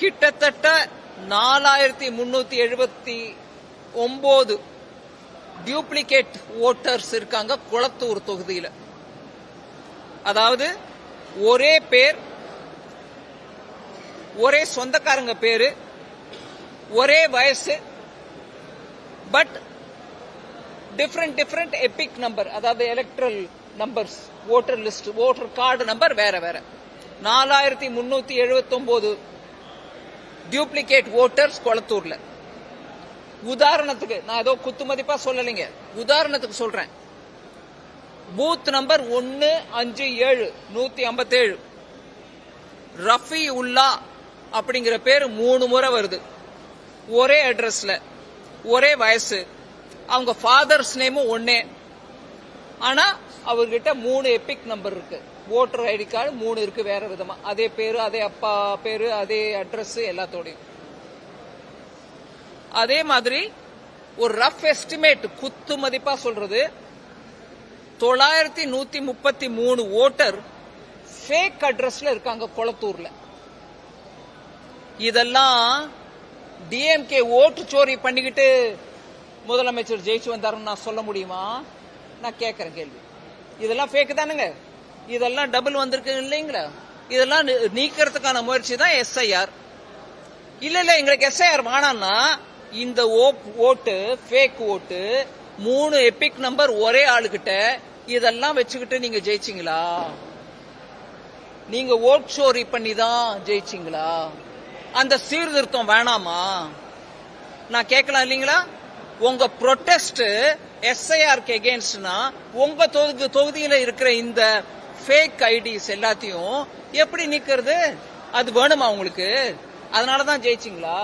கிட்டத்தட்ட 4379 duplicate voters இருக்காங்க குளத்தூர் தொகுதியில். அதாவது ஒரே பேர், ஒரே சொந்தக்காரங்க பேரு, ஒரே வயசு, பட் டிஃபரெண்ட் எபிக் நம்பர், அதாவது electoral numbers, voter list, voter card number வேற வேற. 4379 டியூப்ளிகேட் ஓட்டர்ஸ் குளத்தூர்ல. உதாரணத்துக்கு நான் ஏதோ குத்து மதிப்பா சொல்லலைங்க, உதாரணத்துக்கு சொல்றேன். பூத் நம்பர் 157 157 ரஃபி உல்லா அப்படிங்கிற பேர் 3 முறை வருது. ஒரே அட்ரஸ்ல, ஒரே வயசு, அவங்க ஃபாதர்ஸ் நேமும் ஒன்னே. ஆனா அவர்கிட்ட 3 எபிக் நம்பர் இருக்கு. ஓட்டர் ஐடி கார்டு 3 இருக்கு வேற விதமா. அதே பேரு, அதே அப்பா பேரு, அதே அட்ரஸ் எல்லாத்தோடையும். அதே மாதிரி ஒரு ரஃப் எஸ்டிமேட் குத்து மதிப்பா சொல்றது 9133 ஓட்டர் ஃபேக் அட்ரஸ்ல இருக்காங்க குளத்தூர்ல. இதெல்லாம் டிஎம்கே ஓட்டு சோரி பண்ணிக்கிட்டு முதலமைச்சர் ஜெயிச்சு வந்தாருன்னு நான் சொல்ல முடியுமா? நான் கேட்கிறேன் கேள்வி. இதெல்லாம் ஃபேக் தானுங்க. இதெல்லாம் டபுள் வந்திருக்கு இல்லைங்களா? இதெல்லாம் நீக்கிறதுக்கான முயற்சி தான் எஸ்ஐஆர். இல்ல எங்களுக்கு எஸ்ஐஆர் வேணாம்னா இந்த ஓட்டு ஃபேக் ஓட்டு 3 எபிக் நம்பர் ஒரே ஆளுகிட்ட இதெல்லாம் வச்சுக்கிட்டு நீங்க ஜெயிச்சிங்களா? நீங்க ஓட் சோரி பண்ணி தான் ஜெயிச்சிங்களா? அந்த சீர்திருத்தம் வேணாமா? நான் கேட்கலாம் இல்லீங்களா? உங்க ப்ரொடெஸ்ட் எஸ்ஐஆருக்கு எகெயின்ஸ்ட்னா உங்க தொகுதியில இருக்கிற இந்த ஃபேக் ஐடிஸ் எல்லாத்தையும் எப்படி நீக்கிறது? அது வேணுமா உங்களுக்கு? அதனாலதான் ஜெயிச்சிங்களா?